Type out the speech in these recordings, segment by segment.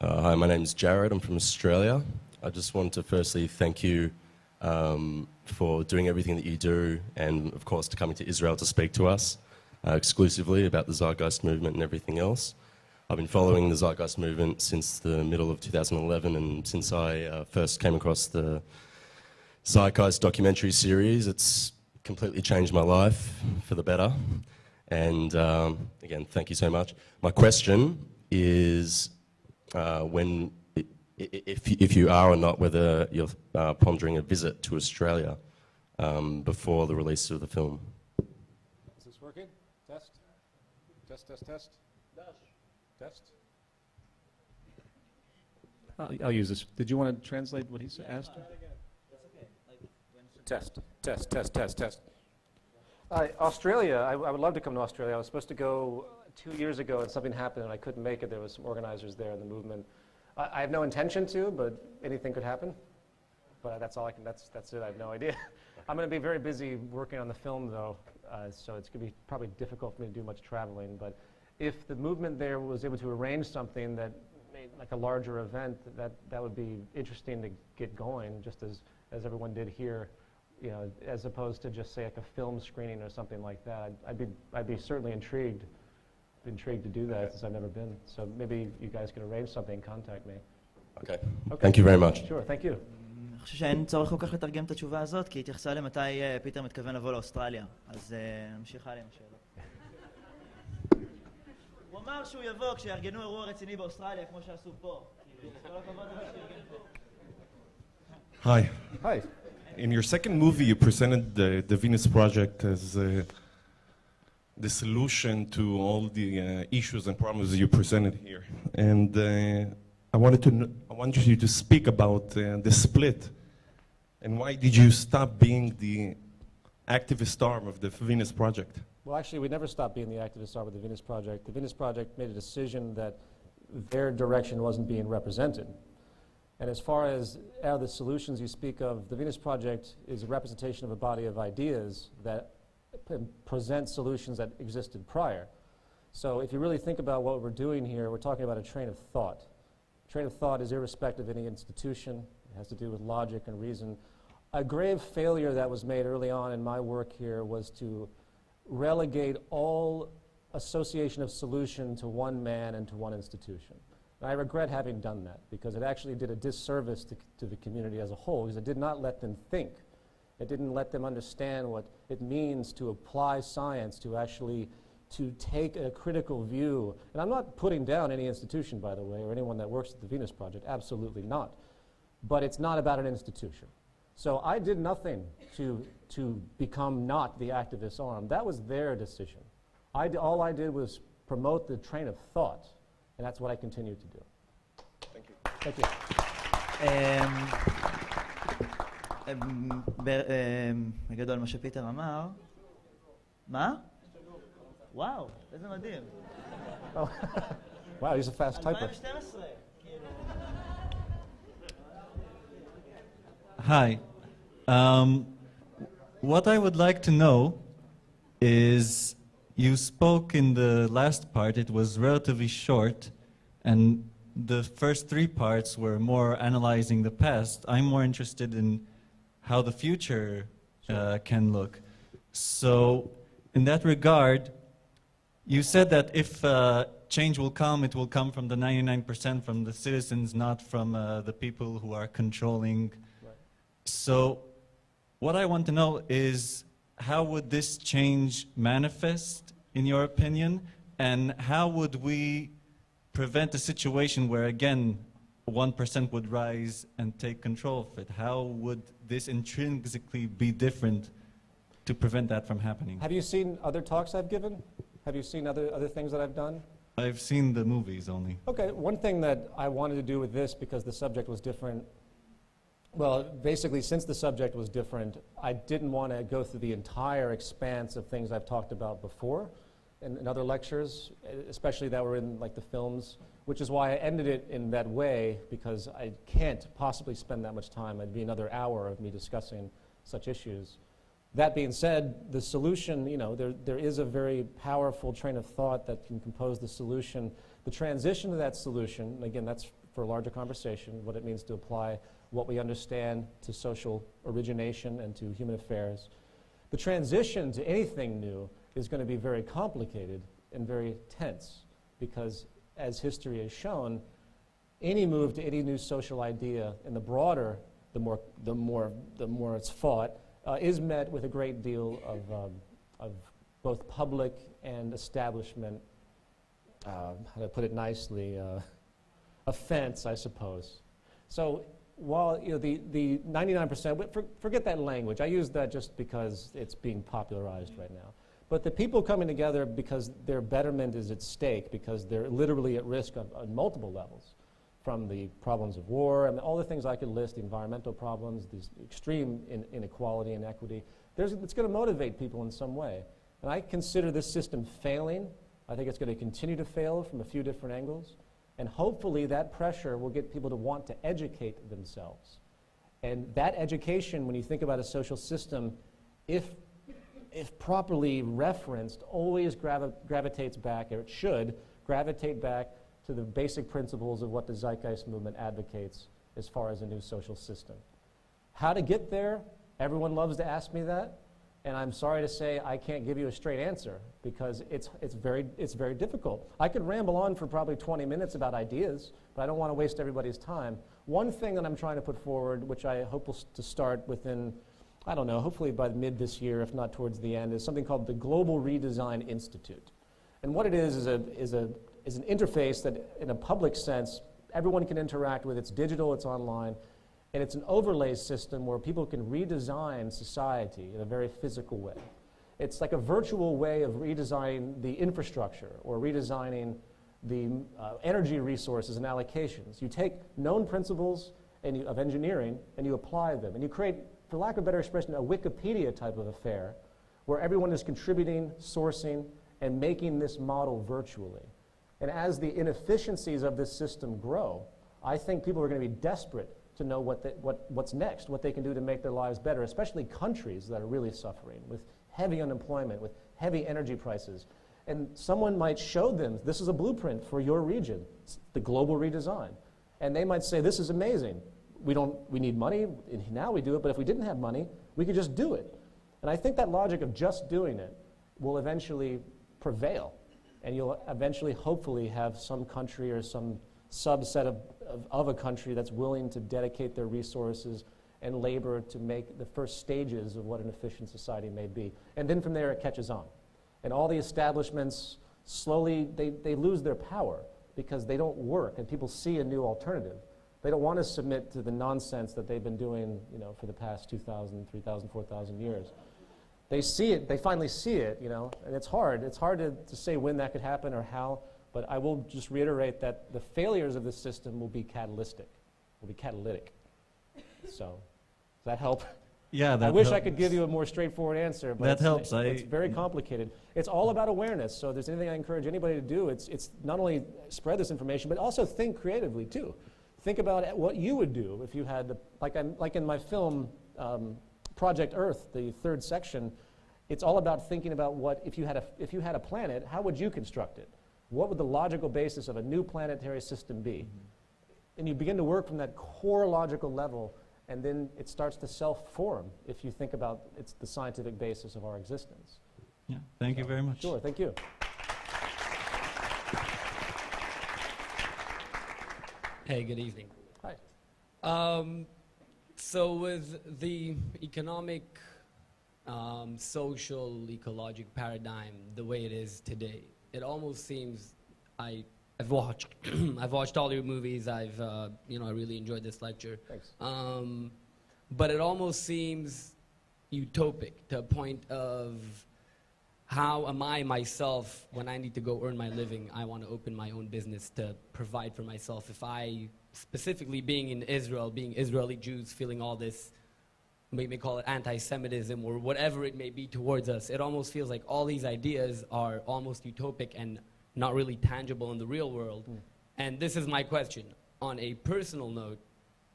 Hi, my name's Jared. I'm from Australia. I just want to firstly thank you for doing everything that you do, and of course to coming to Israel to speak to us exclusively about the zeitgeist movement and everything else. I've been following the zeitgeist movement since the middle of 2011, and since I first came across the zeitgeist documentary series, it's completely changed my life for the better. And again, thank you so much. My question is if you are or not, whether you're pondering a visit to Australia before the release of the film. Is this working? Test? Test, test, test? Test? I'll use this. Did you want to translate what he asked? Test, test, test, test, test. Australia, I would love to come to Australia. I was supposed to go 2 years ago and something happened and I couldn't make it. There was some organizers there in the movement. I have no intention to, but anything could happen. But that's all I can, that's it, I have no idea. I'm going to be very busy working on the film though, so it's going to be probably difficult for me to do much traveling. But if the movement there was able to arrange something that made like a larger event, that would be interesting to get going, just as everyone did here, you know, as opposed to just say like a film screening or something like that. I'd be certainly intrigued to do that since I've never been. So maybe you guys can arrange something, contact me. Okay. Thank you very much. Sure, thank you. אני חושב שאין צורך כל כך לתרגם את התשובה הזאת, כי היא התייחסה למתי פיטר מתכוון לבוא לאוסטרליה. אז נמשיך הלאה עם השאלות. הוא אמר שהוא יבוא כשיארגנו אירוע רציני באוסטרליה, כמו שעשו פה. כל הכבוד למה שארגן פה. Hi. Hi. In your second movie, you presented the Venus Project as the solution to all the issues and problems you presented here. And I want you to speak about the split and why did you stop being the activist arm of the Venus Project? Well, actually, we never stopped being the activist arm of the Venus Project. The Venus Project made a decision that their direction wasn't being represented. And as far as the solutions you speak of, the Venus Project is a representation of a body of ideas that present solutions that existed prior. So if you really think about what we're doing here, we're talking about a train of thought. Train of thought is irrespective of any institution. It has to do with logic and reason. A grave failure that was made early on in my work here was to relegate all association of solution to one man and to one institution. And I regret having done that because it actually did a disservice to the community as a whole because it did not let them think. It didn't let them understand what it means to apply science, to actually to take a critical view. And I'm not putting down any institution, by the way, or anyone that works at the Venus Project, absolutely not. But it's not about an institution. So I did nothing to become not the activist arm. That was their decision. All I did was promote the train of thought, and that's what I continue to do. Thank you. Thank you. בגדול מה שפיטר אמר. מה? וואו, איזה מדהים. Wow, he's a fast typer. 2012, כאילו. Hi. What I would like to know is you spoke in the last part, it was relatively short, and the first three parts were more analyzing the past. I'm more interested in how the future can look. So in that regard, you said that if change will come, it will come from the 99% from the citizens, not from the people who are controlling. Right. So what I want to know is how would this change manifest, in your opinion, and how would we prevent a situation where, again, 1% would rise and take control of it? How would this intrinsically be different to prevent that from happening? Have you seen other talks I've given? Have you seen other things that I've done? I've seen the movies only. Okay, one thing that I wanted to do with this, because the subject was different, well, basically since the subject was different, I didn't want to go through the entire expanse of things I've talked about before in other lectures, especially that were in like the films, which is why I ended it in that way, because I can't possibly spend that much time. It'd be another hour of me discussing such issues. That being said, the solution, you know, there is a very powerful train of thought that can compose the solution. The transition to that solution, again, that's for a larger conversation, what it means to apply what we understand to social origination and to human affairs. The transition to anything new is going to be very complicated and very tense because, as history has shown, any move to any new social idea, and the broader, the more it's fought, is met with a great deal of both public and establishment, how to put it nicely, offense, I suppose. So while the 99%, forget that language. I use that just because it's being popularized right now. But the people coming together because their betterment is at stake, because they're literally at risk on multiple levels, from the problems of war and all the things I could list, the environmental problems, this extreme inequality and equity. It's going to motivate people in some way. And I consider this system failing. I think it's going to continue to fail from a few different angles. And hopefully that pressure will get people to want to educate themselves. And that education, when you think about a social system, if properly referenced, always gravitates back, or it should gravitate back to the basic principles of what the zeitgeist movement advocates as far as a new social system. How to get there? Everyone loves to ask me that. And I'm sorry to say I can't give you a straight answer because it's very difficult. I could ramble on for probably 20 minutes about ideas, but I don't want to waste everybody's time. One thing that I'm trying to put forward, which I hope will to start within, I don't know, hopefully by mid this year, if not towards the end, is something called the Global Redesign Institute. And what it is an interface that, in a public sense, everyone can interact with. It's digital, it's online. And it's an overlay system where people can redesign society in a very physical way. It's like a virtual way of redesigning the infrastructure or redesigning the energy resources and allocations. You take known principles of engineering and you apply them. And you create, for lack of a better expression, a Wikipedia type of affair where everyone is contributing, sourcing, and making this model virtually. And as the inefficiencies of this system grow, I think people are going to be desperate to know what's next, what they can do to make their lives better, especially countries that are really suffering with heavy unemployment, with heavy energy prices. And someone might show them, this is a blueprint for your region, the global redesign. And they might say, this is amazing. We need money, and now we do it, but if we didn't have money, we could just do it. And I think that logic of just doing it will eventually prevail. And you'll eventually, hopefully, have some country or some subset of a country that's willing to dedicate their resources and labor to make the first stages of what an efficient society may be. And then from there it catches on. And all the establishments slowly, they lose their power because they don't work and people see a new alternative. They don't want to submit to the nonsense that they've been doing, for the past 2,000, 3,000, 4,000 years. They see it, they finally see it, and it's hard. It's hard to say when that could happen or how. But I will just reiterate that the failures of this system will be catalytic. So, does that help? Yeah, that I wish helps. I could give you a more straightforward answer, but That helps. It's very complicated. It's all about awareness. So, if there's anything I encourage anybody to do, it's not only spread this information, but also think creatively too. Think about what you would do if you had, like in my film, Project Earth, the third section. It's all about thinking about what if you had a planet, how would you construct it? What would the logical basis of a new planetary system be? And you begin to work from that core logical level, and then it starts to self-form if you think about it's the scientific basis of our existence. Yeah, thank you very much. Sure, thank you. Hey, good evening. Hi. So with the economic, social, ecologic paradigm the way it is today, it almost seems I've watched I've watched all your movies. I really enjoyed this lecture. Thanks. But it almost seems utopic to a point of how am I myself when I need to go earn my living? I want to open my own business to provide for myself. If I specifically being in Israel, being Israeli Jews, feeling all this. We may call it anti-Semitism or whatever it may be towards us. It almost feels like all these ideas are almost utopic and not really tangible in the real world. And this is my question. On a personal note,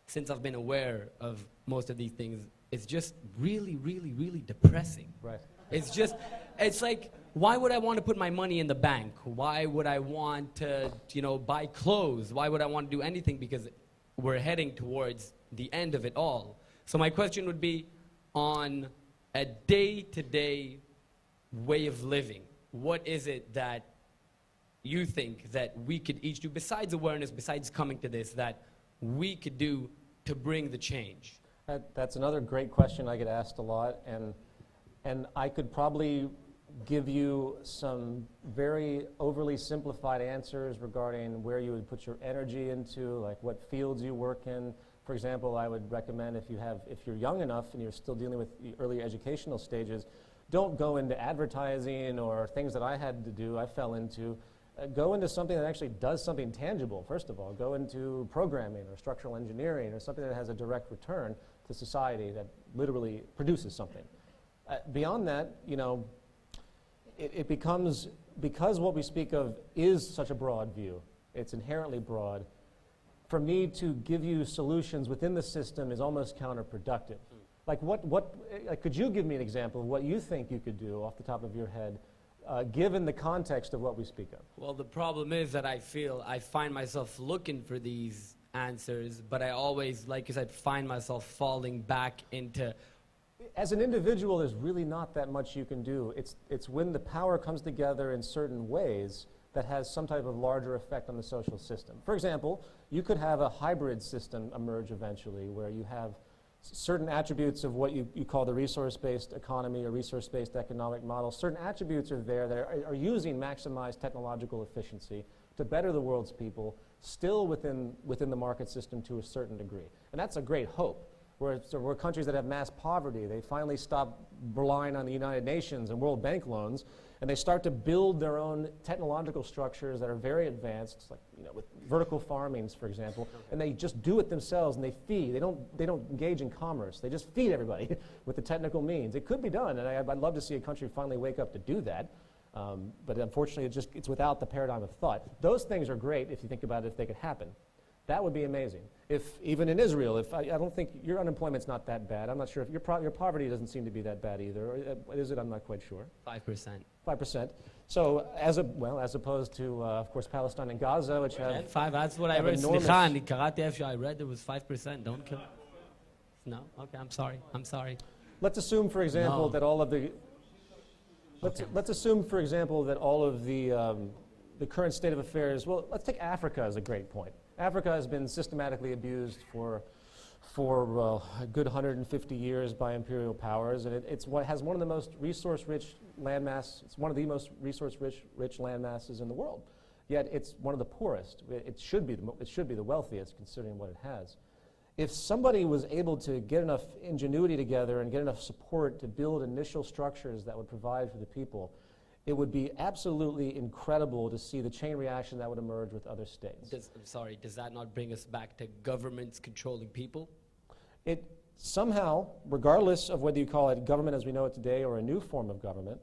since I've been aware of most of these things, it's just really, really, really depressing. Right. It's like why would I want to put my money in the bank? Why would I want to, buy clothes? Why would I want to do anything? Because we're heading towards the end of it all. So my question would be, on a day-to-day way of living, what is it that you think that we could each do, besides awareness, besides coming to this, that we could do to bring the change? That's another great question I get asked a lot, and I could probably give you some very overly simplified answers regarding where you would put your energy into, like what fields you work in. For example, I would recommend if you're young enough and you're still dealing with the early educational stages, don't go into advertising or things that I had to do, I fell into. Go into something that actually does something tangible, first of all. Go into programming or structural engineering or something that has a direct return to society that literally produces something. Beyond that, it becomes, because what we speak of is such a broad view, it's inherently broad, for me to give you solutions within the system is almost counterproductive. Like could you give me an example of what you think you could do off the top of your head, given the context of what we speak of? Well, the problem is that I find myself looking for these answers, but I always, like you said, find myself falling back into... As an individual, there's really not that much you can do. It's when the power comes together in certain ways that has some type of larger effect on the social system. For example, you could have a hybrid system emerge eventually where you have certain attributes of what you call the resource-based economy or resource-based economic model. Certain attributes are there that are using maximized technological efficiency to better the world's people, still within the market system to a certain degree. And that's a great hope. Where countries that have mass poverty, they finally stop relying on the United Nations and World Bank loans, and they start to build their own technological structures that are very advanced, like with vertical farmings, for example, and they just do it themselves, and they feed. They don't engage in commerce. They just feed everybody with the technical means. It could be done, and I'd love to see a country finally wake up to do that. But unfortunately, it's without the paradigm of thought. Those things are great if you think about it, if they could happen. That would be amazing. If even in Israel, I don't think your unemployment's not that bad. I'm not sure if your poverty doesn't seem to be that bad either. Or is it? I'm not quite sure. 5%. 5%. So as opposed to, of course, Palestine and Gaza, which have that's what I read. I read it was 5%. Don't kill. No. Okay. I'm sorry. Let's assume, for example, that all of the. Let's assume, for example, that all of the current state of affairs. Well, let's take Africa as a great point. Africa has been systematically abused for a good 150 years by imperial powers, and it's what has one of the most resource-rich landmass. It's one of the most resource-rich landmasses in the world. Yet it's one of the poorest. It should be the wealthiest, considering what it has. If somebody was able to get enough ingenuity together and get enough support to build initial structures that would provide for the people, it would be absolutely incredible to see the chain reaction that would emerge with other states. Does that not bring us back to governments controlling people? It somehow, regardless of whether you call it government as we know it today or a new form of government,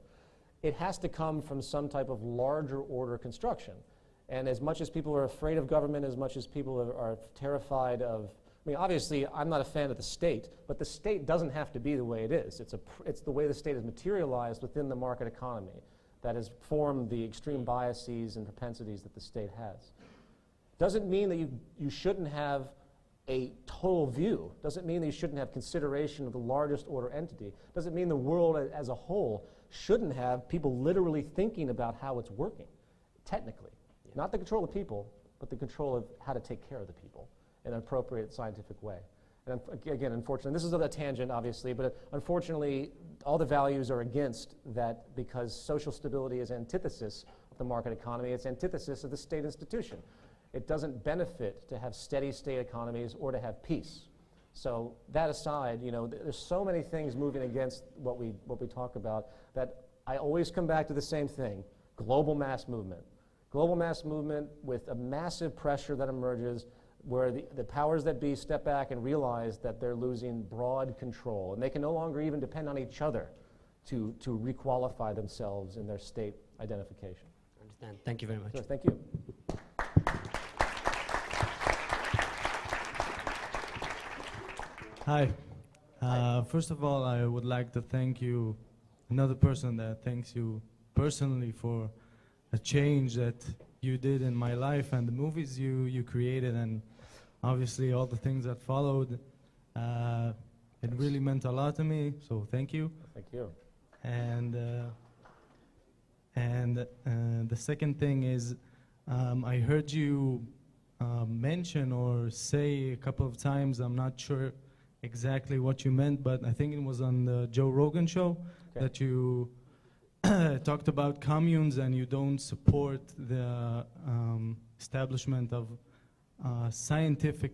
it has to come from some type of larger order construction. And as much as people are afraid of government, as much as people are terrified of, obviously, I'm not a fan of the state, but the state doesn't have to be the way it is. It's the way the state is materialized within the market economy that has formed the extreme biases and propensities that the state has. Doesn't mean that you shouldn't have a total view. Doesn't mean that you shouldn't have consideration of the largest order entity. Doesn't mean the world as a whole shouldn't have people literally thinking about how it's working, technically. Yeah. Not the control of people, but the control of how to take care of the people in an appropriate scientific way. And again, unfortunately, this is a tangent, obviously, but unfortunately, all the values are against that because social stability is antithesis of the market economy. It's antithesis of the state institution. It doesn't benefit to have steady state economies or to have peace. So that aside, there's so many things moving against what we talk about that I always come back to the same thing: global mass movement. Global mass movement with a massive pressure that emerges, where the powers that be step back and realize that they're losing broad control, and they can no longer even depend on each other to requalify themselves in their state identification. I understand. Thank you very much. Sure, thank you. Hi. First of all, I would like to thank you, another person that thanks you personally for a change that you did in my life and the movies you created, and obviously all the things that followed. It really meant a lot to me, so thank you. Thank you. And the second thing is, I heard you mention or say a couple of times, I'm not sure exactly what you meant, but I think it was on the Joe Rogan show, Okay. that you talked about communes and you don't support the establishment of scientific,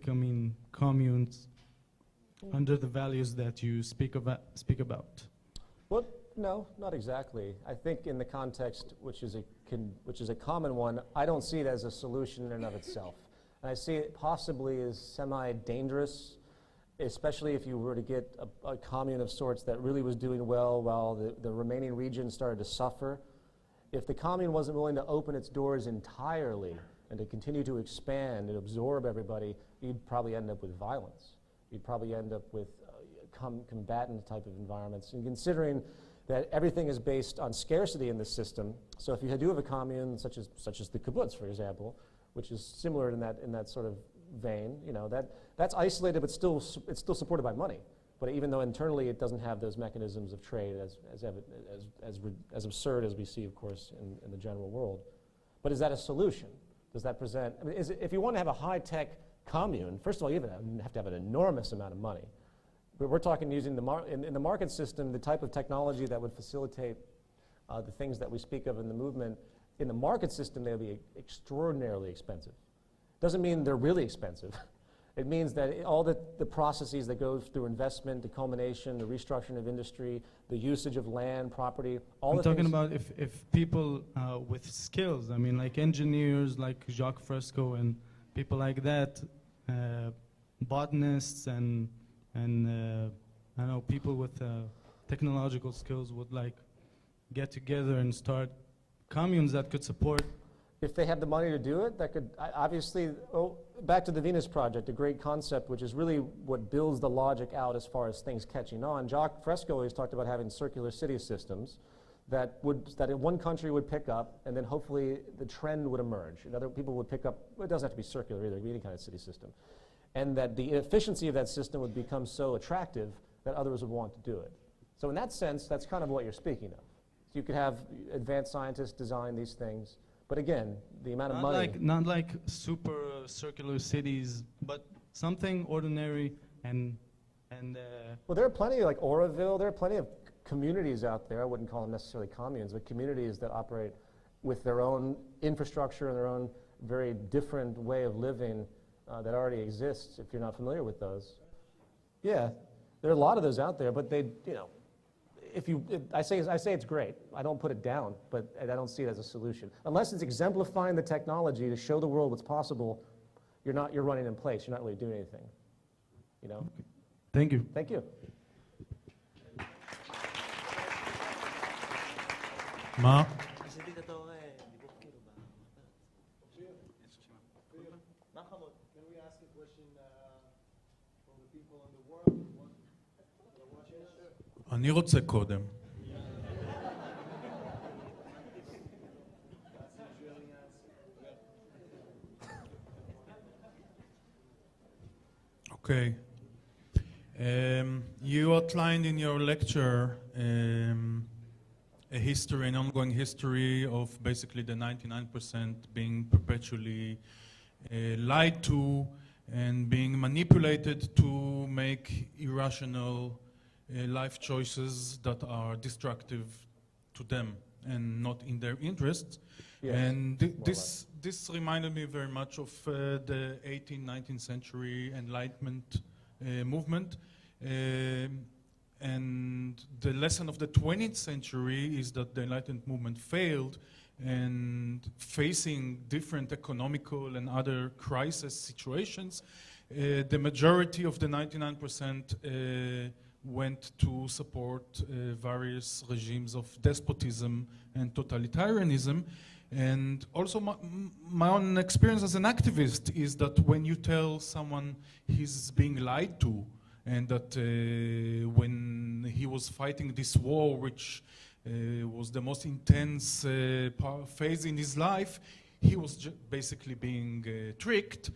communes under the values that you speak about. Well, no, not exactly. I think in the context, which is a common one, I don't see it as a solution in and of itself. And I see it possibly as semi-dangerous, especially if you were to get a commune of sorts that really was doing well while the remaining regions started to suffer. If the commune wasn't willing to open its doors entirely and to continue to expand and absorb everybody, you'd probably end up with violence. You'd probably end up with combatant type of environments. And considering that everything is based on scarcity in this system, so if you do have a commune such as the kibbutz, for example, which is similar in that sort of vein, that's isolated, but it's still supported by money. But even though internally it doesn't have those mechanisms of trade as absurd as we see, of course, in the general world. But is that a solution? Does that present? If you want to have a high-tech commune, first of all, you have to have an enormous amount of money. But we're talking using in the market system, the type of technology that would facilitate the things that we speak of in the movement. In the market system, they would be extraordinarily expensive. Doesn't mean they're really expensive. It means that all the processes that go through investment, the culmination, the restructuring of industry, the usage of land, property, all I'm the talking things. about if people with skills, like engineers like Jacques Fresco and people like that, botanists and I know people with technological skills would get together and start communes that could support. If they have the money to do it, that could obviously, back to the Venus Project, a great concept, which is really what builds the logic out as far as things catching on. Jacques Fresco always talked about having circular city systems that in one country would pick up, and then hopefully the trend would emerge. And other people would pick up, it doesn't have to be circular either, it could be any kind of city system. And that the efficiency of that system would become so attractive that others would want to do it. So in that sense, that's kind of what you're speaking of. So you could have advanced scientists design these things, but again, the amount of money. Not like super circular cities, but something ordinary and. Well, there are plenty like Oroville. There are plenty of communities out there. I wouldn't call them necessarily communes, but communities that operate with their own infrastructure and their own very different way of living that already exists. If you're not familiar with those, yeah, there are a lot of those out there. But they, I say it's great. I don't put it down, but I don't see it as a solution unless it's exemplifying the technology to show the world what's possible. You're running in place. You're not really doing anything. Thank you. Thank you. Ma. עשיתי את התור דיבור כאילו מה חמוד? Can we ask a question from the people in the world? אני רוצה קודם. Okay. You outlined in your lecture a history, an ongoing history of basically the 99% being perpetually lied to and being manipulated to make irrational life choices that are destructive to them and not in their interests. Yes, And this reminded me very much of the 18th, 19th century Enlightenment movement. And the lesson of the 20th century is that the Enlightenment movement failed, and facing different economical and other crisis situations, the majority of the 99% went to support various regimes of despotism and totalitarianism. And also my own experience as an activist is that when you tell someone he's being lied to, and that when he was fighting this war, which was the most intense phase in his life, he was basically being tricked.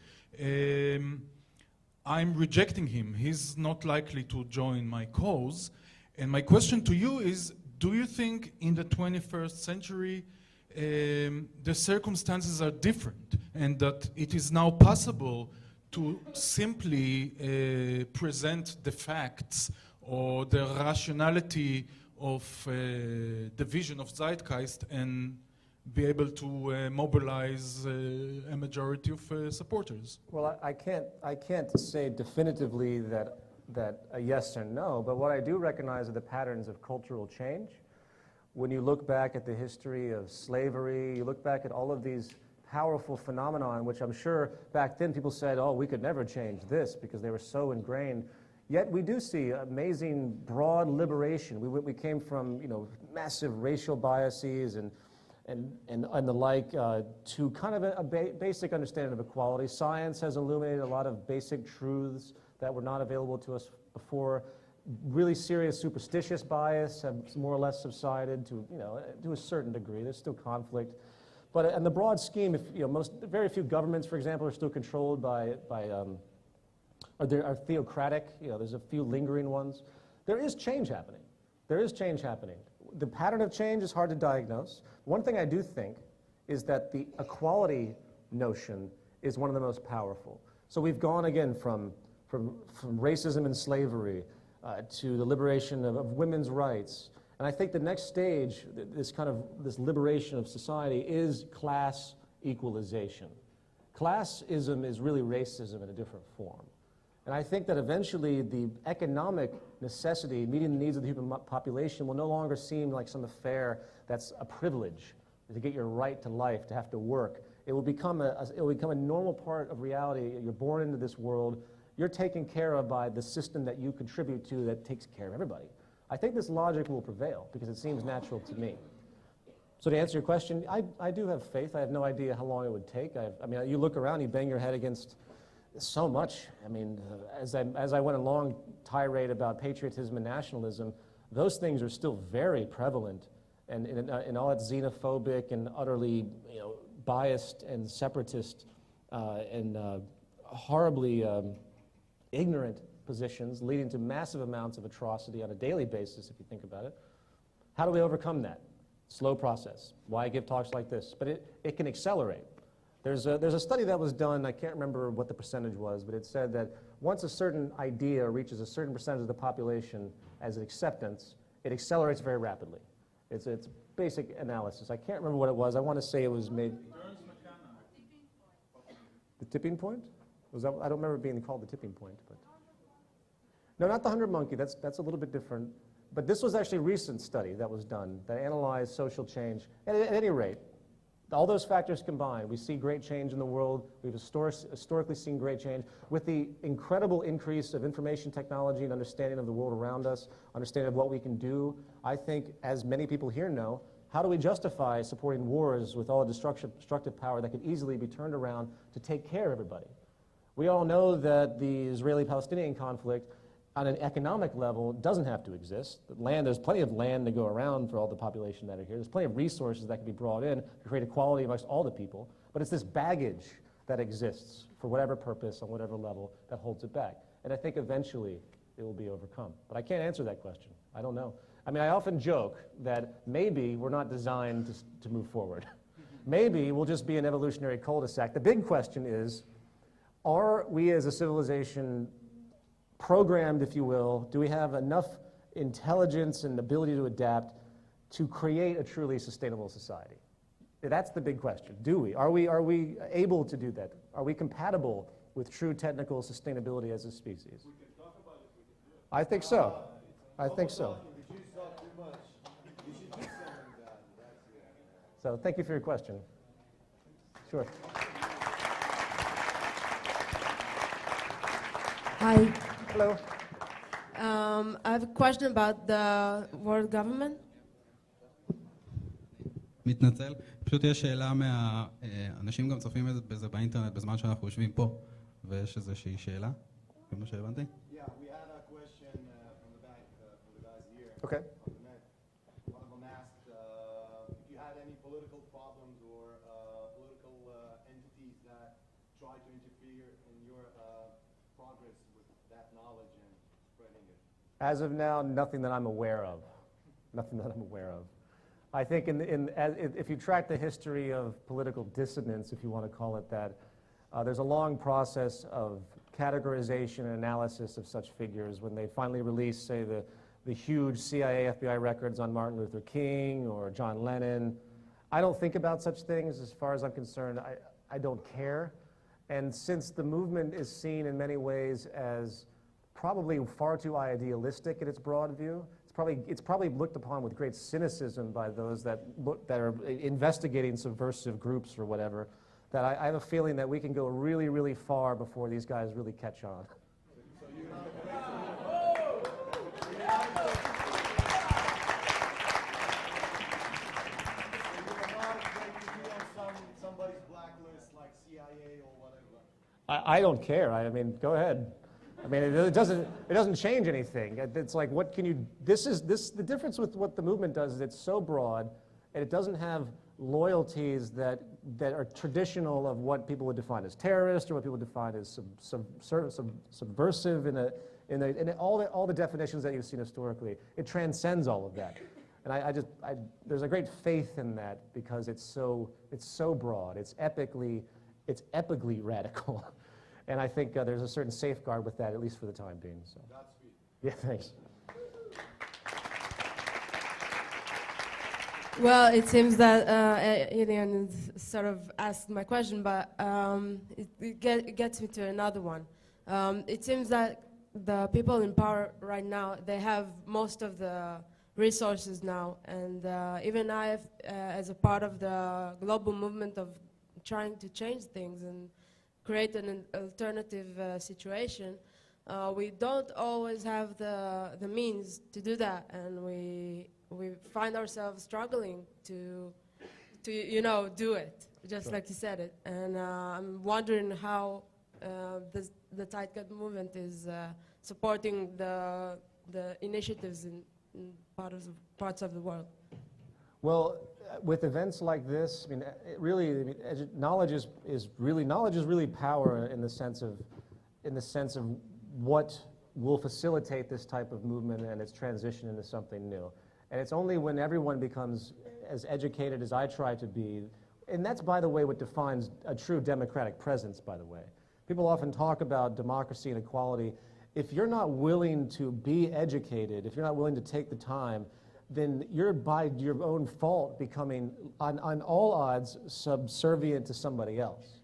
I'm rejecting him. He's not likely to join my cause. And my question to you is, do you think in the 21st century the circumstances are different and that it is now possible to simply present the facts or the rationality of the vision of zeitgeist and be able to mobilize a majority of supporters? Well, I can't say definitively that a yes or no, but what I do recognize are the patterns of cultural change. When you look back at the history of slavery, you look back at all of these powerful phenomena, in which I'm sure back then people said, oh, we could never change this because they were so ingrained. Yet we do see amazing broad liberation. We came from massive racial biases and the like to kind of a basic understanding of equality. Science has illuminated a lot of basic truths that were not available to us before. Really serious superstitious bias have more or less subsided to a certain degree. There's still conflict, but in the broad scheme, very few governments, for example, are still controlled by are theocratic. There's a few lingering ones. There is change happening. There is change happening. The pattern of change is hard to diagnose. One thing I do think is that the equality notion is one of the most powerful. So we've gone again from racism and slavery to the liberation of women's rights. And I think the next stage, this liberation of society, is class equalization. Classism is really racism in a different form. And I think that eventually the economic necessity, meeting the needs of the human population, will no longer seem like some affair that's a privilege, to get your right to life, to have to work. It will become a normal part of reality. You're born into this world. You're taken care of by the system that you contribute to that takes care of everybody. I think this logic will prevail because it seems natural to me. So to answer your question, I do have faith. I have no idea how long it would take. You look around, you bang your head against so much. As I went along, tirade about patriotism and nationalism, those things are still very prevalent and in all its xenophobic and utterly biased and separatist and horribly ignorant positions, leading to massive amounts of atrocity on a daily basis, if you think about it. How do we overcome that? Slow process. Why I give talks like this? But it can accelerate. There's a study that was done, I can't remember what the percentage was, but it said that once a certain idea reaches a certain percentage of the population as acceptance, it accelerates very rapidly. It's basic analysis. I can't remember what it was. I want to say it was made... The tipping point? Was that, I don't remember it being called the tipping point. But no, not the 100 monkey. That's a little bit different. But this was actually a recent study that was done that analyzed social change. And at any rate, all those factors combined, we see great change in the world. We've historically seen great change. With the incredible increase of information technology and understanding of the world around us, understanding of what we can do, I think, as many people here know, how do we justify supporting wars with all the destructive power that could easily be turned around to take care of everybody? We all know that the Israeli-Palestinian conflict on an economic level doesn't have to exist. There's plenty of land to go around for all the population that are here. There's plenty of resources that can be brought in to create equality amongst all the people. But it's this baggage that exists for whatever purpose on whatever level that holds it back. And I think eventually it will be overcome. But I can't answer that question. I don't know. I often joke that maybe we're not designed to move forward. Maybe we'll just be an evolutionary cul-de-sac. The big question is, are we as a civilization programmed, if you will? Do we have enough intelligence and ability to adapt to create a truly sustainable society? That's the big question. Do we? Are we able to do that? Are we compatible with true technical sustainability as a species? We can talk about it. We can do it. I think so. I think so. If you talk too much, you should do something about it. That's it. So thank you for your question. Sure. Hi. Hello. I have a question about the world government. מתנצל, פשוט יש שאלה אנשים גם צופים בזה באינטרנט בזמן שאנחנו יושבים פה, ויש איזושהי שאלה, כמו שהבנתי? Yeah, we had a question from the back, from the guys here. Okay. One of them asked, figure in your progress with that knowledge and spreading it? As of now, nothing that I'm aware of. Nothing that I'm aware of. I think if you track the history of political dissidents, if you want to call it that, there's a long process of categorization and analysis of such figures. When they finally release, say, the huge CIA, FBI records on Martin Luther King or John Lennon, I don't think about such things. As far as I'm concerned, I don't care. And since the movement is seen in many ways as probably far too idealistic in its broad view, it's probably looked upon with great cynicism by those that are investigating subversive groups or whatever, that I have a feeling that we can go really, really far before these guys really catch on. So you have somebody's blacklist like CIA or whatever. I don't care. I mean, go ahead. I mean, it doesn't change anything. It's like, what can you? The difference with what the movement does is it's so broad, and it doesn't have loyalties that are traditional of what people would define as terrorist or what people would define as subversive in all the definitions that you've seen historically. It transcends all of that, and there's a great faith in that because it's so broad. It's epically radical. And I think there's a certain safeguard with that, at least for the time being. So. Godspeed. Yeah, thanks. Well, it seems that Ilian sort of asked my question, but it gets me to another one. It seems that the people in power right now, they have most of the resources now, and even I, as a part of the global movement of trying to change things and create an alternative situation, we don't always have the means to do that, and we find ourselves struggling to do it, just Sure. like you said it. And I'm wondering how the zeitgeist movement is supporting the initiatives in parts of the world. Well, with events like this, I mean, knowledge is really power in the sense of what will facilitate this type of movement and its transition into something new. And it's only when everyone becomes as educated as I try to be, and that's, by the way, what defines a true democratic presence, by the way. People often talk about democracy and equality. If you're not willing to be educated, if you're not willing to take the time, then you're by your own fault becoming, on all odds, subservient to somebody else.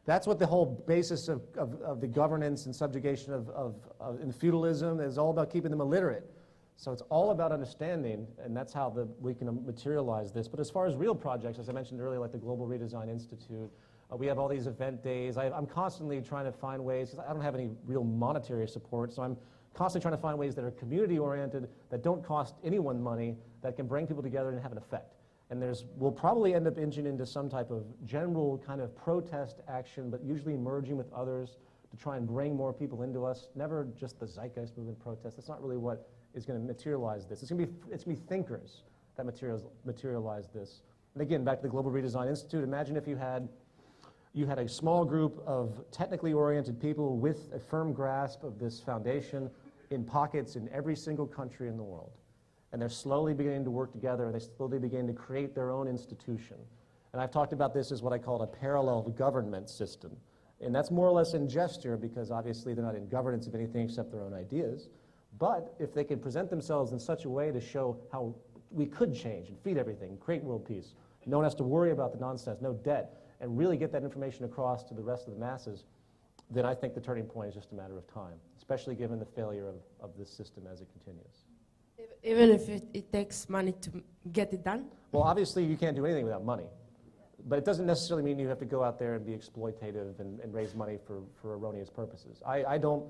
That's what the whole basis of the governance and subjugation in feudalism is all about, keeping them illiterate. So it's all about understanding, and that's how we can materialize this. But as far as real projects, as I mentioned earlier, like the Global Redesign Institute, we have all these event days. I'm constantly trying to find ways, because I don't have any real monetary support, so I'm constantly trying to find ways that are community-oriented, that don't cost anyone money, that can bring people together and have an effect. And we'll probably end up inching into some type of general kind of protest action, but usually merging with others to try and bring more people into us. Never just the zeitgeist movement protest. That's not really what is going to materialize this. It's going to be thinkers that materialize this. And again, back to the Global Redesign Institute, imagine if you had a small group of technically oriented people with a firm grasp of this foundation in pockets in every single country in the world. And they're slowly beginning to work together, and they slowly begin to create their own institution. And I've talked about this as what I call a parallel government system. And that's more or less in gesture, because obviously they're not in governance of anything except their own ideas. But if they can present themselves in such a way to show how we could change and feed everything, create world peace, no one has to worry about the nonsense, no debt, and really get that information across to the rest of the masses, then I think the turning point is just a matter of time, especially given the failure of this system as it continues. Even if it takes money to get it done? Well, obviously you can't do anything without money. But it doesn't necessarily mean you have to go out there and be exploitative and raise money for erroneous purposes. I don't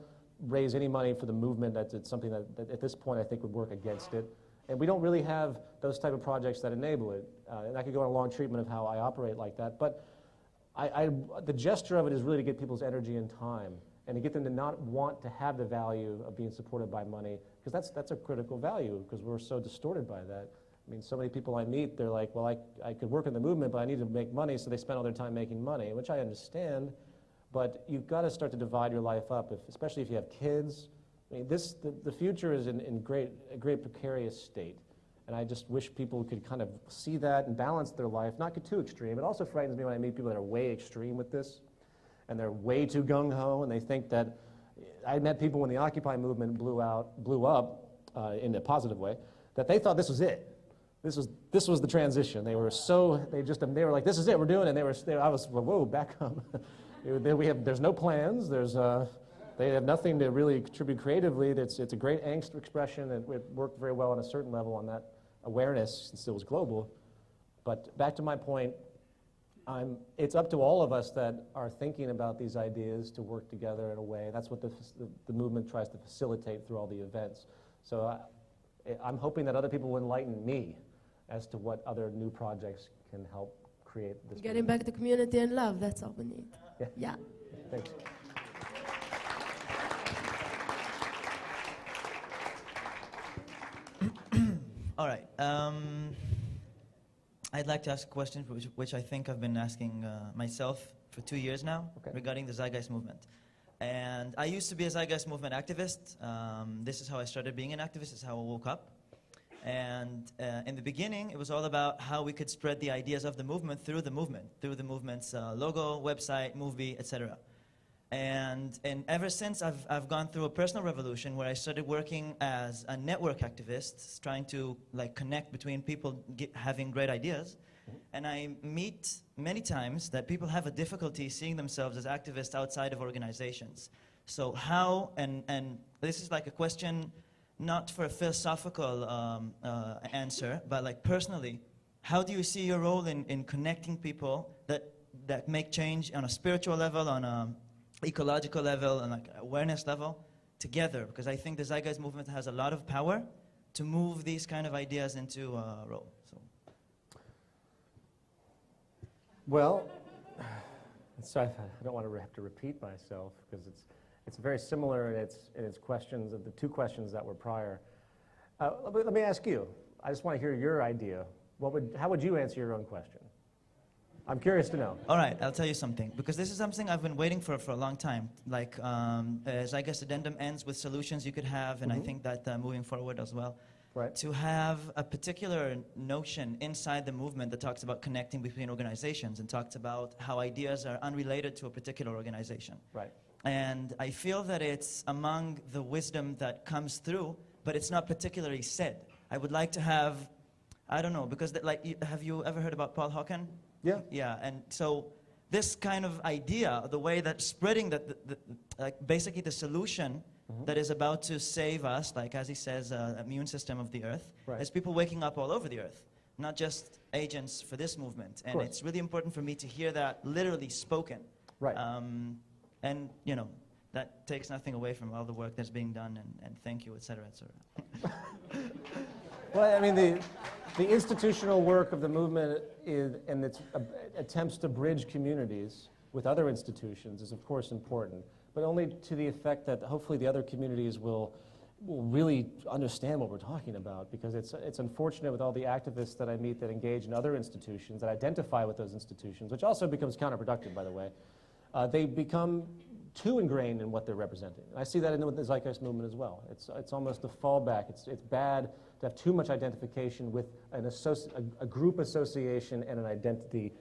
raise any money for the movement. It's something that at this point I think would work against it. And we don't really have those type of projects that enable it. And I could go on a long treatment of how I operate like that. But the gesture of it is really to get people's energy and time, and to get them to not want to have the value of being supported by money, because that's a critical value, because we're so distorted by that. I mean, so many people I meet, they're like, well, I could work in the movement, but I need to make money, so they spend all their time making money, which I understand. But you've got to start to divide your life up, especially if you have kids. I mean, the future is in a great precarious state. And I just wish people could kind of see that and balance their life, not get too extreme. It also frightens me when I meet people that are way extreme with this, and they're way too gung-ho, and they think that, I met people when the Occupy movement blew up in a positive way, that they thought this was it. This was the transition. They were like, this is it, we're doing it. And I was, whoa, back up. There's no plans. They have nothing to really contribute creatively. It's a great angst expression, and it worked very well on a certain level on that awareness, since it was global. But back to my point, it's up to all of us that are thinking about these ideas to work together in a way. That's what the movement tries to facilitate through all the events. So I'm hoping that other people will enlighten me as to what other new projects can help create this. Getting back to community and love, that's all we need. Yeah. Thanks. All right. I'd like to ask a question which I think I've been asking myself for 2 years now, regarding the zeitgeist movement. And I used to be a zeitgeist movement activist. This is how I started being an activist. This is how I woke up. And in the beginning, it was all about how we could spread the ideas of the movement through the movement's logo, website, movie, etc. And ever since, I've gone through a personal revolution where I started working as a network activist, trying to connect between people having great ideas. And I meet many times that people have a difficulty seeing themselves as activists outside of organizations. So how, and this is like a question not for a philosophical answer, but personally, how do you see your role in connecting people that make change on a spiritual level, on a ecological level, and awareness level together? Because I think the zeitgeist movement has a lot of power to move these kind of ideas into a role. So. Well, I don't want to have to repeat myself, because it's very similar in its questions of the two questions that were prior. Let me ask you. I just want to hear your idea. How would you answer your own question? I'm curious to know. All right, I'll tell you something, because this is something I've been waiting for a long time. Zeitgeist Addendum ends with solutions you could have, and I think that moving forward as well. Right. To have a particular notion inside the movement that talks about connecting between organizations and talks about how ideas are unrelated to a particular organization. Right. And I feel that it's among the wisdom that comes through, but it's not particularly said. I would like to have, I don't know, because have you ever heard about Paul Hawken? Yeah. Yeah, and so this kind of idea, the way that spreading basically the solution that is about to save us, as he says, immune system of the earth, is people waking up all over the earth, not just agents for this movement. And it's really important for me to hear that literally spoken. Right. And, that takes nothing away from all the work that's being done, and thank you, et cetera, et cetera. Well, I mean, the institutional work of the movement and its attempts to bridge communities with other institutions is, of course, important, but only to the effect that hopefully the other communities will really understand what we're talking about, because it's unfortunate with all the activists that I meet that engage in other institutions, that identify with those institutions, which also becomes counterproductive, by the way. They become too ingrained in what they're representing. And I see that in the zeitgeist movement as well. It's almost a fallback. It's bad to have too much identification with a group association and an identity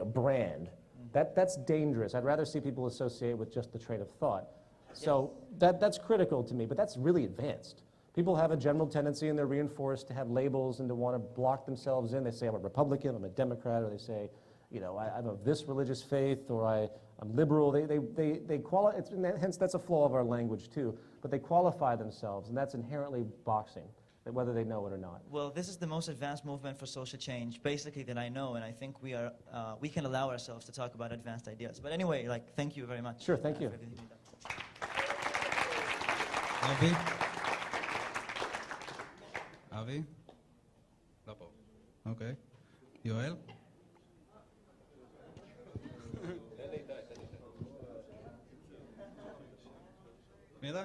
brand. That's dangerous. I'd rather see people associate with just the train of thought. So that's critical to me, but that's really advanced. People have a general tendency, and they're reinforced to have labels and to want to block themselves in. They say, I'm a Republican, I'm a Democrat, or they say, I'm of this religious faith, or I'm liberal. They qualify, hence that's a flaw of our language too, but they qualify themselves, and that's inherently boxing, whether they know it or not. Well, this is the most advanced movement for social change, basically, that I know, and I think we can allow ourselves to talk about advanced ideas. But anyway, thank you very much. Sure, thank you. Avi? Avi? לא פה. אוקיי. יואל? מי אתה?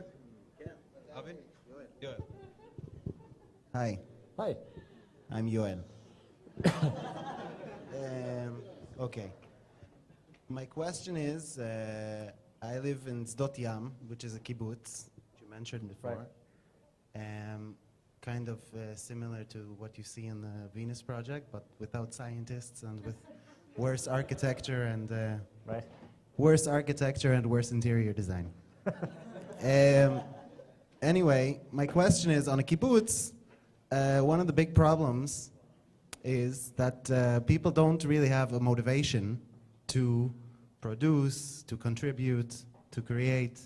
כן. אבי? יואל. Hi, Hi. I'm Yoel. Okay. My question is, I live in Sdot Yam, which is a kibbutz, which you mentioned before. Kind of similar to what you see in the Venus Project, but without scientists and with worse architecture and worse architecture and worse interior design. Anyway, my question is, on a kibbutz, one of the big problems is that people don't really have a motivation to produce, to contribute, to create,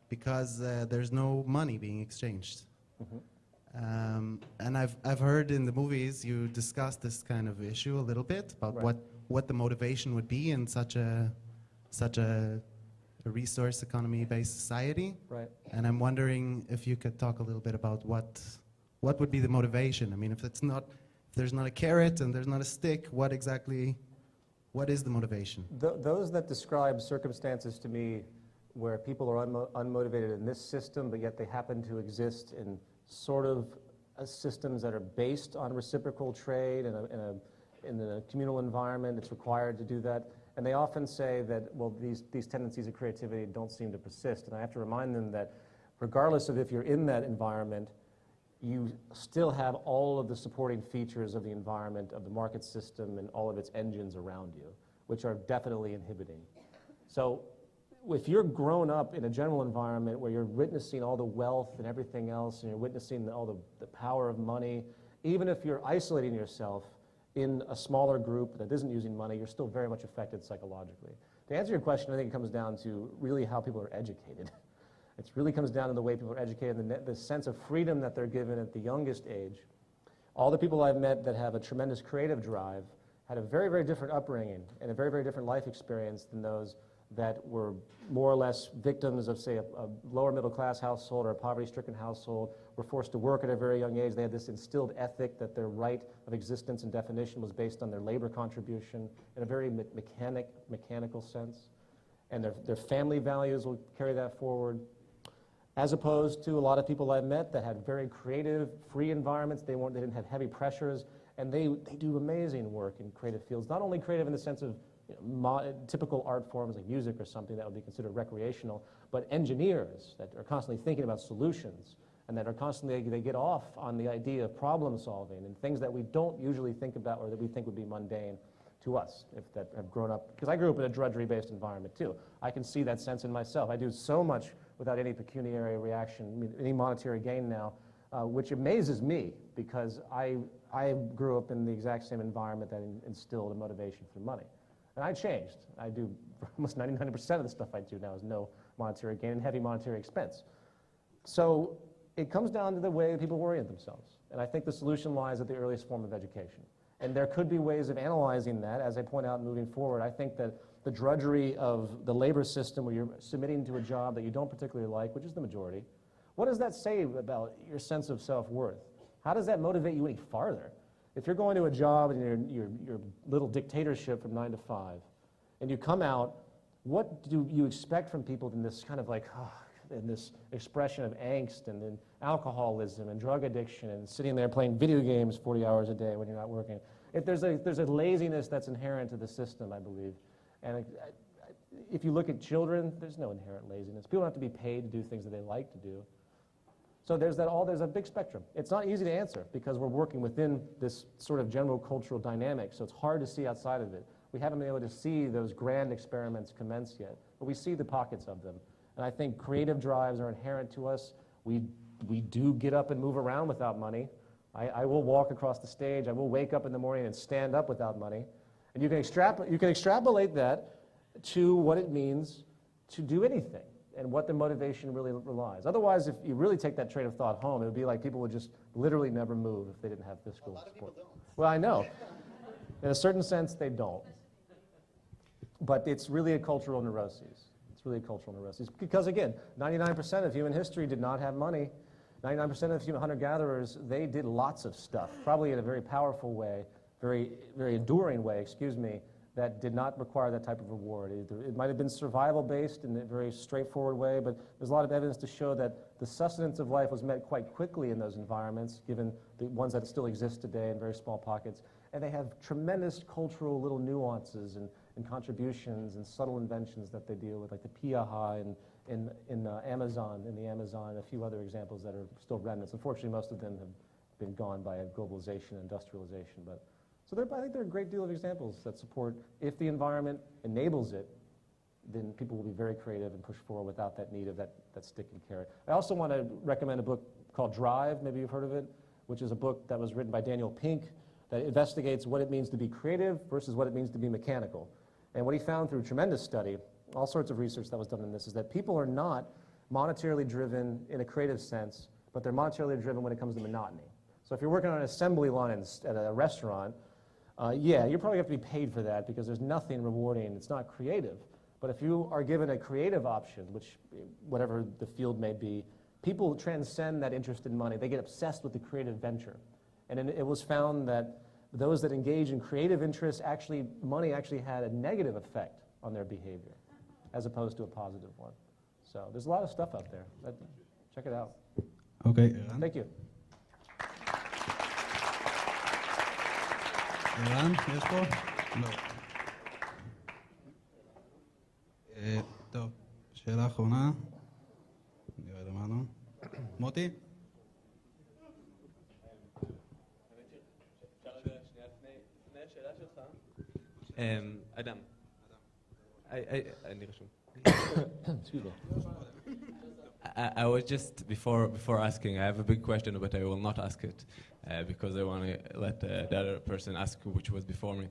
because there's no money being exchanged. And I've heard in the movies you discuss this kind of issue a little bit about what the motivation would be in such a resource economy based society. Right. And I'm wondering if you could talk a little bit about what would be the motivation. I mean, if there's not a carrot and there's not a stick, what is the motivation? Those that describe circumstances to me where people are unmotivated in this system, but yet they happen to exist in sort of systems that are based on reciprocal trade in a communal environment, it's required to do that. And they often say that, well, these tendencies of creativity don't seem to persist. And I have to remind them that regardless of if you're in that environment, you still have all of the supporting features of the environment, of the market system, and all of its engines around you, which are definitely inhibiting. So if you're grown up in a general environment where you're witnessing all the wealth and everything else, and you're witnessing all the power of money, even if you're isolating yourself in a smaller group that isn't using money, you're still very much affected psychologically. To answer your question, I think it comes down to really how people are educated. It really comes down to the way people are educated and the sense of freedom that they're given at the youngest age. All the people I've met that have a tremendous creative drive had a very, very different upbringing and a very, very different life experience than those that were more or less victims of, say, a lower middle class household or a poverty-stricken household, were forced to work at a very young age. They had this instilled ethic that their right of existence and definition was based on their labor contribution in a very mechanical sense. And their family values will carry that forward. As opposed to a lot of people I've met that had very creative, free environments. They didn't have heavy pressures, and they do amazing work in creative fields. Not only creative in the sense of typical art forms like music or something that would be considered recreational, but engineers that are constantly thinking about solutions and that are constantly, they get off on the idea of problem solving and things that we don't usually think about or that we think would be mundane to us that have grown up, because I grew up in a drudgery-based environment too. I can see that sense in myself. I do so much without any pecuniary reaction, any monetary gain now, which amazes me because I grew up in the exact same environment that instilled a motivation through money. And I changed. I do almost 99% of the stuff I do now is no monetary gain and heavy monetary expense. So it comes down to the way people orient themselves. And I think the solution lies at the earliest form of education. And there could be ways of analyzing that, as I point out, moving forward. I think that the drudgery of the labor system where you're submitting to a job that you don't particularly like, which is the majority, what does that say about your sense of self-worth? How does that motivate you any farther? If you're going to a job in your little dictatorship from 9 to 5, and you come out, what do you expect from people in this kind of like, in this expression of angst and then alcoholism and drug addiction and sitting there playing video games 40 hours a day when you're not working? There's a laziness that's inherent to the system, I believe. And if you look at children, there's no inherent laziness. People don't have to be paid to do things that they like to do. So there's a big spectrum. It's not easy to answer because we're working within this sort of general cultural dynamic, so it's hard to see outside of it. We haven't been able to see those grand experiments commence yet, but we see the pockets of them. And I think creative drives are inherent to us. We do get up and move around without money. I will walk across the stage. I will wake up in the morning and stand up without money. And you can extrapolate that to what it means to do anything and what the motivation really relies. Otherwise, if you really take that train of thought home, it would be like people would just literally never move if they didn't have fiscal support. Well, I know. In a certain sense, they don't. But it's really a cultural neuroses. It's really a cultural neuroses. Because again, 99% of human history did not have money. 99% of human hunter-gatherers, they did lots of stuff, probably in a very powerful way, very, very enduring way, that did not require that type of reward. It might have been survival-based in a very straightforward way, but there's a lot of evidence to show that the sustenance of life was met quite quickly in those environments, given the ones that still exist today in very small pockets. And they have tremendous cultural little nuances and contributions and subtle inventions that they deal with, like the piaha in Amazon, and a few other examples that are still remnants. Unfortunately, most of them have been gone by globalization and industrialization. But so I think there are a great deal of examples that support, if the environment enables it, then people will be very creative and push forward without that need of that stick and carrot. I also want to recommend a book called Drive, maybe you've heard of it, which is a book that was written by Daniel Pink that investigates what it means to be creative versus what it means to be mechanical. And what he found through tremendous study, all sorts of research that was done in this, is that people are not monetarily driven in a creative sense, but they're monetarily driven when it comes to monotony. So if you're working on an assembly line at a restaurant, yeah, you probably have to be paid for that because there's nothing rewarding. It's not creative. But if you are given a creative option, which whatever the field may be, people transcend that interest in money. They get obsessed with the creative venture. And it was found that those that engage in creative interests, money actually had a negative effect on their behavior as opposed to a positive one. So there's a lot of stuff out there. Check it out. Okay. Thank you. ערן, יש פה? לא. טוב, שאלה אחרונה. נראה למענו. מוטי? אדם. אני רשום. I was just, before asking, I have a big question, but I will not ask it because I want to let the other person ask, which was before me.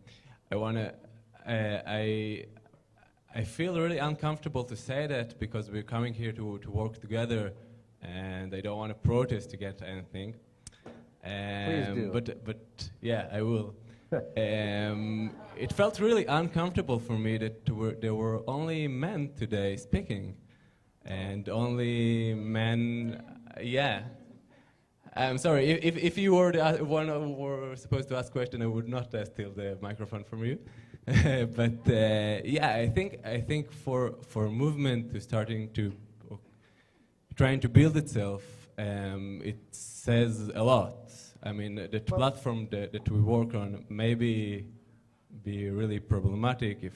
I feel really uncomfortable to say that because we're coming here to work together and I don't want to protest to get anything. Please do. But yeah, I will. It felt really uncomfortable for me that there were only men today speaking. And only men, yeah. I'm sorry, if you were the one who were supposed to ask question, I would not steal the microphone from you. But yeah, I think for a movement to trying to build itself, it says a lot. I mean, the platform that we work on may be really problematic if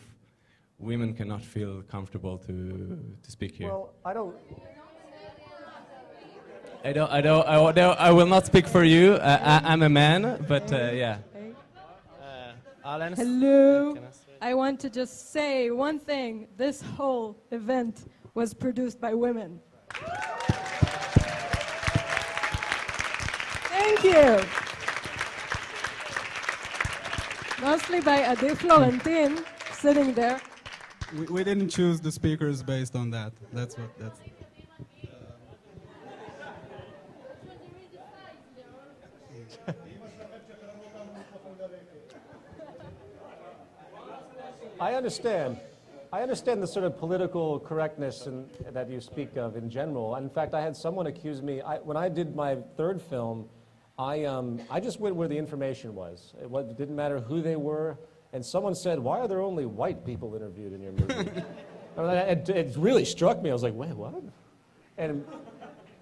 women cannot feel comfortable to speak here. Well, I will not speak for you. I'm a man, but yeah. Hello. I want to just say one thing. This whole event was produced by women. Thank you. Mostly by Adi Florentin, sitting there. We didn't choose the speakers based on that. That's. I understand the sort of political correctness that you speak of in general. In fact, I had someone accuse me, when I did my third film, I just went where the information was. It didn't matter who they were. And someone said, "Why are there only white people interviewed in your movie?" It really struck me. I was like, "Wait, what?" And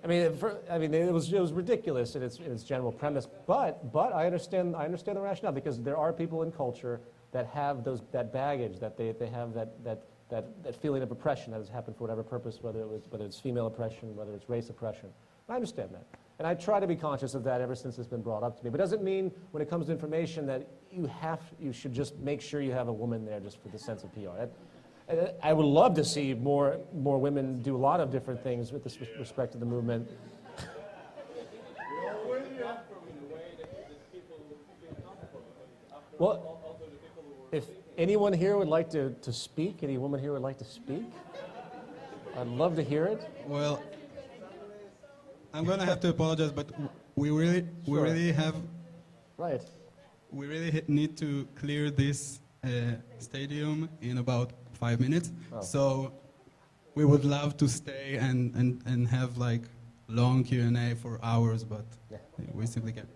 I mean, it was ridiculous in its general premise. But I understand the rationale because there are people in culture that have that baggage, that they have that feeling of oppression that has happened for whatever purpose, whether it's female oppression, whether it's race oppression. I understand that. And I try to be conscious of that ever since it's been brought up to me. But it doesn't mean when it comes to information that you should just make sure you have a woman there just for the sense of PR. I would love to see more women do a lot of different things with respect to the movement. Well, if anyone here would like to speak, any woman here would like to speak, I'd love to hear it. Well, I'm gonna have to apologize, but we really need to clear this stadium in about 5 minutes. Oh. So we would love to stay and have like long Q&A for hours, but yeah. We simply can't.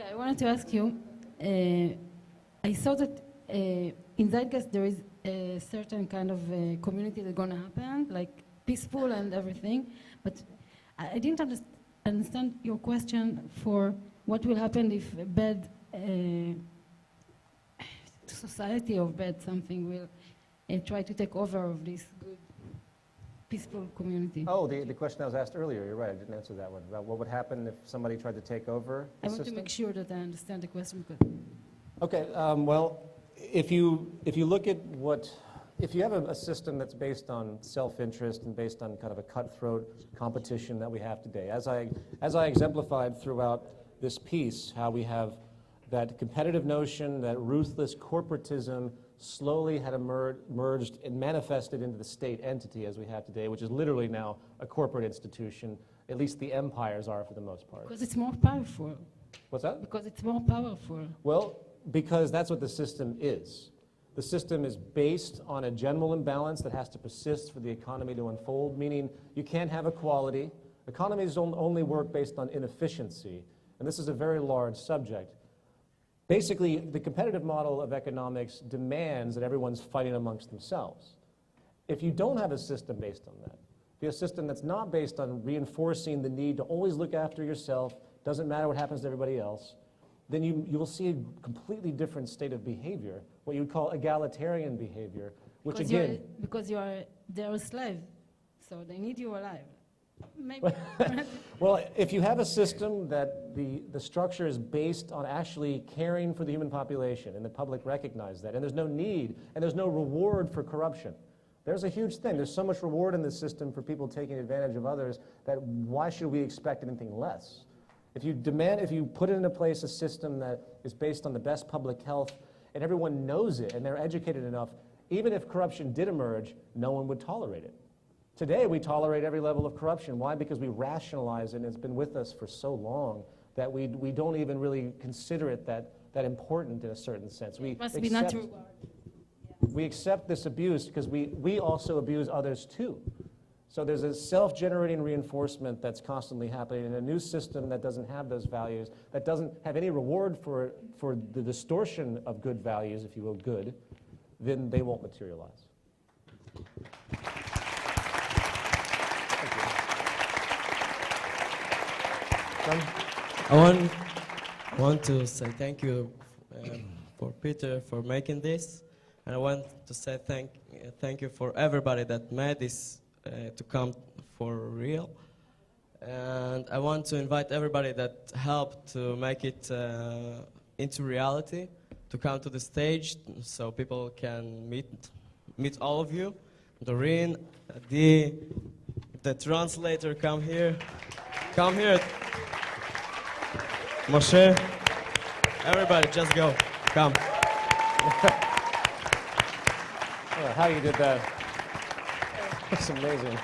I wanted to ask you, I saw that in zeitgeist there is a certain kind of community that's going to happen, like peaceful and everything. But I didn't understand your question for what will happen if a bad society or bad something will try to take over of this good, peaceful community. Oh, the question that was asked earlier, you're right, I didn't answer that one, about what would happen if somebody tried to take over the I want system? to make sure that I understand the question. Okay, well, if you look at if you have a system that's based on self-interest and based on kind of a cutthroat competition that we have today, as I exemplified throughout this piece, how we have that competitive notion, that ruthless corporatism slowly had emerged and manifested into the state entity as we have today, which is literally now a corporate institution. At least the empires are for the most part. Because it's more powerful. What's that? Because it's more powerful. Well, because that's what the system is. The system is based on a general imbalance that has to persist for the economy to unfold, meaning you can't have equality. Economies only work based on inefficiency, and this is a very large subject. Basically, the competitive model of economics demands that everyone's fighting amongst themselves. If you don't have a system based on that, if you have a system that's not based on reinforcing the need to always look after yourself, doesn't matter what happens to everybody else, then you will see a completely different state of behavior, what you would call egalitarian behavior, which because they're a slave, so they need you alive. Maybe. Well, if you have a system that the structure is based on actually caring for the human population, and the public recognize that, and there's no need, and there's no reward for corruption. There's a huge thing. There's so much reward in this system for people taking advantage of others that why should we expect anything less? If you put into place a system that is based on the best public health, and everyone knows it, and they're educated enough, even if corruption did emerge, no one would tolerate it. Today, we tolerate every level of corruption. Why? Because we rationalize it, and it's been with us for so long that we don't even really consider it that important in a certain sense. It must be not true. We accept this abuse because we also abuse others too. So there's a self-generating reinforcement that's constantly happening in a new system that doesn't have those values, that doesn't have any reward for the distortion of good values, if you will, good, then they won't materialize. I want to say thank you for Peter for making this, and I want to say thank you for everybody that made this to come for real. And I want to invite everybody that helped to make it into reality to come to the stage so people can meet all of you. Doreen, the translator, come here. Come here. Moshe, everybody just go. Come. How you did that. That's amazing.